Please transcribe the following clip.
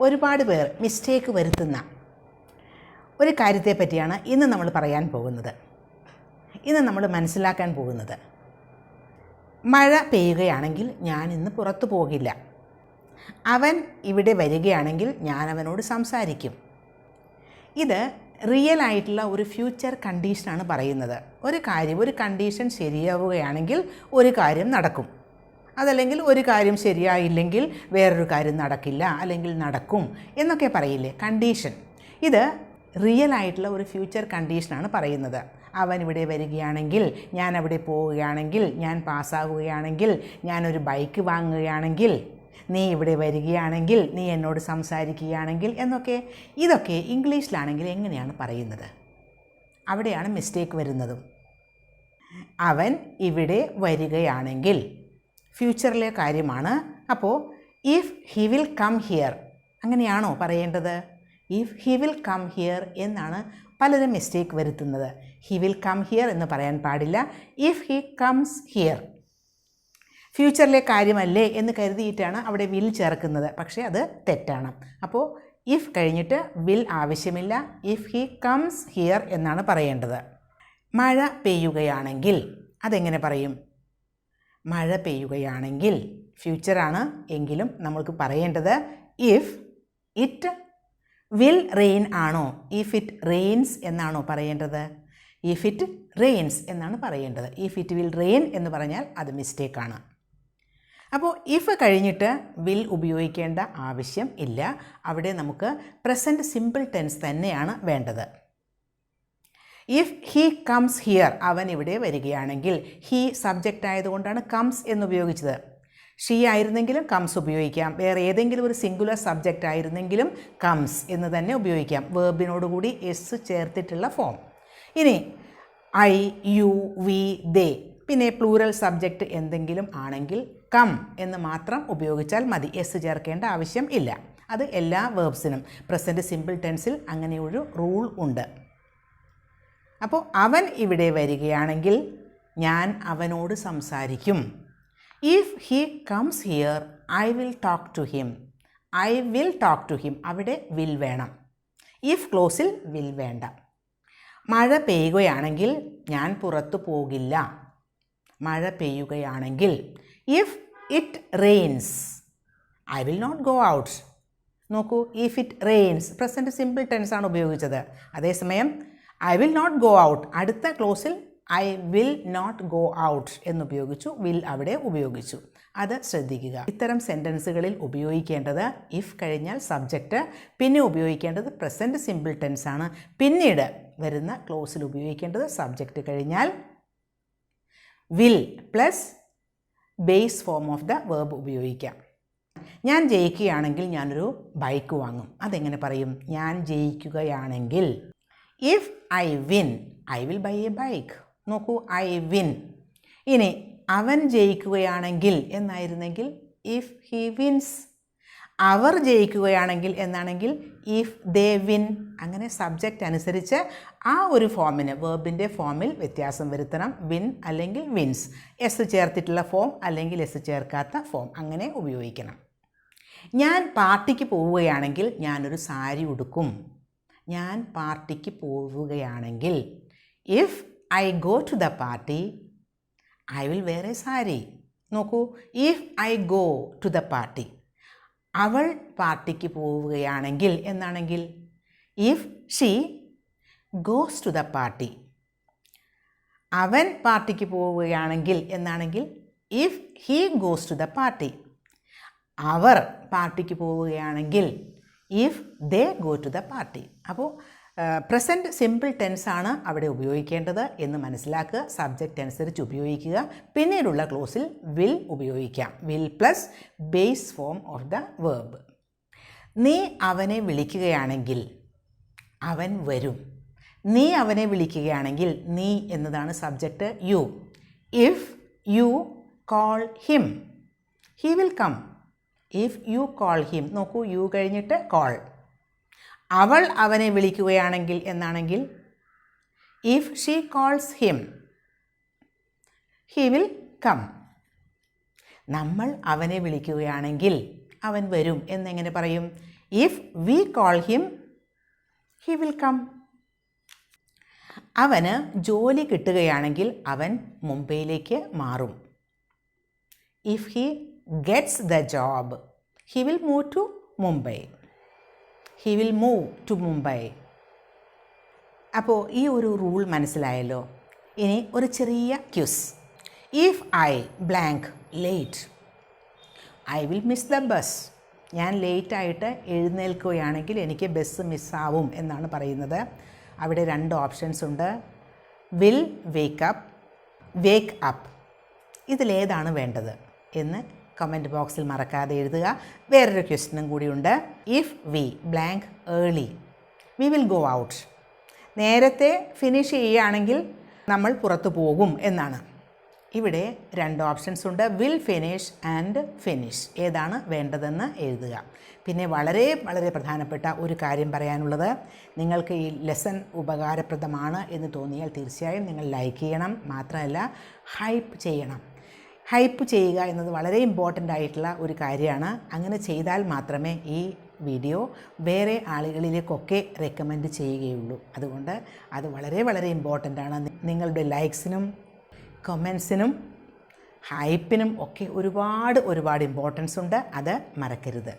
ഒരുപാട് പേർ മിസ്റ്റേക്ക് വരുത്തുന്ന ഒരു കാര്യത്തെ പറ്റിയാണ് ഇന്ന് നമ്മൾ പറയാൻ പോകുന്നത്. ഇന്ന് നമ്മൾ മനസ്സിലാക്കാൻ പോകുന്നത്, മഴ പെയ്യുകയാണെങ്കിൽ ഞാൻ ഇന്ന് പുറത്തു പോകില്ല. അവൻ ഇവിടെ വരികയാണെങ്കിൽ ഞാൻ അവനോട് സംസാരിക്കും. ഇത് റിയൽ ആയിട്ടുള്ള ഒരു ഫ്യൂച്ചർ കണ്ടീഷനാണ് പറയുന്നത്. ഒരു കണ്ടീഷൻ ശരിയാവുകയാണെങ്കിൽ ഒരു കാര്യം നടക്കും, അതല്ലെങ്കിൽ ഒരു കാര്യം ശരിയായില്ലെങ്കിൽ വേറൊരു കാര്യം നടക്കില്ല, അല്ലെങ്കിൽ നടക്കും എന്നൊക്കെ പറയില്ലേ കണ്ടീഷൻ. ഇത് റിയൽ ആയിട്ടുള്ള ഒരു ഫ്യൂച്ചർ കണ്ടീഷനാണ് പറയുന്നത്. അവൻ ഇവിടെ വരികയാണെങ്കിൽ, ഞാൻ അവിടെ പോവുകയാണെങ്കിൽ, ഞാൻ പാസ്സാവുകയാണെങ്കിൽ, ഞാനൊരു ബൈക്ക് വാങ്ങുകയാണെങ്കിൽ, നീ ഇവിടെ വരികയാണെങ്കിൽ, നീ എന്നോട് സംസാരിക്കുകയാണെങ്കിൽ എന്നൊക്കെ. ഇതൊക്കെ ഇംഗ്ലീഷിലാണെങ്കിൽ എങ്ങനെയാണ് പറയുന്നത്? അവിടെയാണ് മിസ്റ്റേക്ക് വരുന്നതും. അവൻ ഇവിടെ വരികയാണെങ്കിൽ ഫ്യൂച്ചറിലെ കാര്യമാണ്. അപ്പോൾ if he will come here അങ്ങനെയാണോ പറയേണ്ടത്? If he will come here എന്നാണ് പലരും മിസ്റ്റേക്ക് വരുത്തുന്നത്. ഹി വിൽ കം ഹിയർ എന്ന് പറയാൻ പാടില്ല. ഇഫ് ഹി കംസ് ഹിയർ, ഫ്യൂച്ചറിലെ കാര്യമല്ലേ എന്ന് കരുതിയിട്ടാണ് അവിടെ വിൽ ചേർക്കുന്നത്. പക്ഷേ അത് തെറ്റാണ്. അപ്പോൾ ഇഫ് കഴിഞ്ഞിട്ട് വിൽ ആവശ്യമില്ല. ഇഫ് ഹി കംസ് ഹിയർ എന്നാണ് പറയേണ്ടത്. മഴ പെയ്യുകയാണെങ്കിൽ അതെങ്ങനെ പറയും? മഴ പെയ്യുകയാണെങ്കിൽ ഫ്യൂച്ചറാണ് എങ്കിലും നമ്മൾക്ക് പറയേണ്ടത് ഇഫ് ഇറ്റ് വിൽ റെയിൻ ആണോ, ഇഫ് ഇറ്റ് റെയിൻസ് എന്നാണോ പറയേണ്ടത്? ഇഫ് ഇറ്റ് റെയിൻസ് എന്നാണ് പറയേണ്ടത്. ഇഫ് ഇറ്റ് വിൽ റെയിൻ എന്ന് പറഞ്ഞാൽ അത് മിസ്റ്റേക്കാണ്. അപ്പോൾ ഇഫ് കഴിഞ്ഞിട്ട് വിൽ ഉപയോഗിക്കേണ്ട ആവശ്യം ഇല്ല. അവിടെ നമുക്ക് പ്രസൻറ്റ് സിമ്പിൾ ടെൻസ് തന്നെയാണ് വേണ്ടത്. ഇഫ് ഹി കംസ് ഹിയർ, അവൻ ഇവിടെ വരികയാണെങ്കിൽ, ഹി സബ്ജക്റ്റ് ആയതുകൊണ്ടാണ് കംസ് എന്നുപയോഗിച്ചത്. ഷീ ആയിരുന്നെങ്കിലും കംസ് ഉപയോഗിക്കാം. വേറെ ഏതെങ്കിലും ഒരു സിംഗുലർ സബ്ജക്റ്റ് ആയിരുന്നെങ്കിലും കംസ് എന്ന് തന്നെ ഉപയോഗിക്കാം. വേർബിനോടുകൂടി എസ് ചേർത്തിട്ടുള്ള ഫോം. ഇനി ഐ, യു, വി, ദേ, പിന്നെ പ്ലൂറൽ സബ്ജക്റ്റ് എന്തെങ്കിലും ആണെങ്കിൽ കം എന്ന് മാത്രം ഉപയോഗിച്ചാൽ മതി. എസ് ചേർക്കേണ്ട ആവശ്യം ഇല്ല. അത് എല്ലാ വേർബ്സിനും പ്രസൻറ്റ് സിമ്പിൾ ടെൻസിൽ അങ്ങനെ ഒരു റൂൾ ഉണ്ട്. അപ്പോൾ അവൻ ഇവിടെ വരികയാണെങ്കിൽ ഞാൻ അവനോട് സംസാരിക്കും. If he comes here I will talk to him. I will talk to him, അവിടെ വിൽ വേണം. ഇഫ് ക്ലോസിൽ വിൽ വേണ്ട. മഴ പെയ്യുകയാണെങ്കിൽ ഞാൻ പുറത്തു പോകില്ല. മഴ പെയ്യുകയാണെങ്കിൽ if it rains I will not go out. നോക്കൂ, if it rains present simple tense ആണ് ഉപയോഗിച്ചത്. അതേസമയം I will not go out അടുത്ത ക്ലോസിൽ I will not go out എന്നുപയോഗിച്ചു, വിൽ അവിടെ ഉപയോഗിച്ചു. അത് ശ്രദ്ധിക്കുക. ഇത്തരം സെൻറ്റൻസുകളിൽ ഉപയോഗിക്കേണ്ടത് ഇഫ് കഴിഞ്ഞാൽ സബ്ജക്റ്റ്, പിന്നെ ഉപയോഗിക്കേണ്ടത് പ്രസൻറ്റ് സിമ്പിൾ ടെൻസ് ആണ്. പിന്നീട് വരുന്ന ക്ലോസിൽ ഉപയോഗിക്കേണ്ടത് സബ്ജക്റ്റ് കഴിഞ്ഞാൽ will plus base form of the verb ഉപയോഗിക്കാം. ഞാൻ ജയിക്കുകയാണെങ്കിൽ ഞാനൊരു ബൈക്ക് വാങ്ങും. അതെങ്ങനെ പറയും? ഞാൻ ജയിക്കുകയാണെങ്കിൽ if I win I will buy a bike. നോക്കൂ, ഐ വിൻ. ഇനി അവൻ ജയിക്കുകയാണെങ്കിൽ എന്നായിരുന്നെങ്കിൽ ഇഫ് ഹി വിൻസ്. അവർ ജയിക്കുകയാണെങ്കിൽ എന്നാണെങ്കിൽ ഇഫ് ദേ വിൻ. അങ്ങനെ സബ്ജക്റ്റ് അനുസരിച്ച് ആ ഒരു ഫോമിന്, വേർബിൻ്റെ ഫോമിൽ വ്യത്യാസം വരുത്തണം. വിൻ അല്ലെങ്കിൽ വിൻസ്. എസ് ചേർത്തിട്ടുള്ള ഫോം അല്ലെങ്കിൽ എസ് ചേർക്കാത്ത ഫോം അങ്ങനെ ഉപയോഗിക്കണം. ഞാൻ പാർട്ടിക്ക് പോവുകയാണെങ്കിൽ ഞാനൊരു സാരി ഉടുക്കും. ഞാൻ പാർട്ടിക്ക് പോവുകയാണെങ്കിൽ if I go to the party I will wear a sari. നോക്കൂ, if I go to the party. അവൾ പാർട്ടിക്ക് പോവുകയാണെങ്കിൽ എന്നാണെങ്കിൽ if she goes to the party. അവൻ പാർട്ടിക്ക് പോവുകയാണെങ്കിൽ എന്നാണെങ്കിൽ if he goes to the party. അവർ പാർട്ടിക്ക് പോവുകയാണെങ്കിൽ if they go to the party. അപ്പോൾ പ്രസൻറ്റ് സിമ്പിൾ ടെൻസാണ് അവിടെ ഉപയോഗിക്കേണ്ടത് എന്ന് മനസ്സിലാക്കുക. സബ്ജക്റ്റ് അനുസരിച്ച് ഉപയോഗിക്കുക. പിന്നീടുള്ള ക്ലോസിൽ വിൽ ഉപയോഗിക്കാം. Will plus base form of the verb. നീ അവനെ വിളിക്കുകയാണെങ്കിൽ അവൻ വരും. നീ അവനെ വിളിക്കുകയാണെങ്കിൽ നീ എന്നതാണ് subject you. If you call him he will come. If you call him, നോക്കൂ, യു കഴിഞ്ഞിട്ട് കോൾ. അവൾ അവനെ വിളിക്കുകയാണെങ്കിൽ എന്നാണെങ്കിൽ if she calls him he will come. നമ്മൾ അവനെ വിളിക്കുകയാണെങ്കിൽ അവൻ വരും എന്നെങ്ങനെ പറയും? If we call him he will come. അവന് ജോലി കിട്ടുകയാണെങ്കിൽ അവൻ മുംബൈയിലേക്ക് മാറും. If he gets the job he will move to Mumbai. He will move to Mumbai. അപ്പോൾ ഈ ഒരു റൂൾ മനസ്സിലായല്ലോ. ഇനി ഒരു ചെറിയ quiz. If I blank late I will miss the bus. ഞാൻ ലേറ്റായിട്ട് എഴുന്നേൽക്കുകയാണെങ്കിൽ എനിക്ക് ബസ് മിസ്സാവും എന്നാണ് പറയുന്നത്. അവിടെ 2 ഓപ്ഷൻസ് ഉണ്ട്. Will wake up. ഇതിലേതാണ് വേണ്ടത് എന്ന് കമൻറ്റ് ബോക്സിൽ മറക്കാതെ എഴുതുക. വേറൊരു ക്വസ്റ്റ്യനും കൂടിയുണ്ട്. If we blank early we will go out. നേരത്തെ ഫിനിഷ് ചെയ്യുകയാണെങ്കിൽ നമ്മൾ പുറത്തു പോകും എന്നാണ്. ഇവിടെ 2 ഓപ്ഷൻസ് ഉണ്ട്. Will finish and finish. ഏതാണ് വേണ്ടതെന്ന് എഴുതുക. പിന്നെ വളരെ വളരെ പ്രധാനപ്പെട്ട ഒരു കാര്യം പറയാനുള്ളത്, നിങ്ങൾക്ക് ഈ ലെസൺ ഉപകാരപ്രദമാണ് എന്ന് തോന്നിയാൽ തീർച്ചയായും നിങ്ങൾ ലൈക്ക് ചെയ്യണം. മാത്രമല്ല ഹൈപ്പ് ചെയ്യണം. ഹൈപ്പ് ചെയ്യുക എന്നത് വളരെ ഇമ്പോർട്ടൻ്റ് ആയിട്ടുള്ള ഒരു കാര്യമാണ്. അങ്ങനെ ചെയ്താൽ മാത്രമേ ഈ വീഡിയോ വേറെ ആളുകളിലേക്കൊക്കെ റെക്കമെൻഡ് ചെയ്യുകയുള്ളൂ. അതുകൊണ്ട് അത് വളരെ വളരെ ഇമ്പോർട്ടൻ്റ് ആണ്. നിങ്ങളുടെ ലൈക്സിനും കമൻസിനും ഹൈപ്പിനും ഒക്കെ ഒരുപാട് ഇമ്പോർട്ടൻസ് ഉണ്ട്. അത് മറക്കരുത്.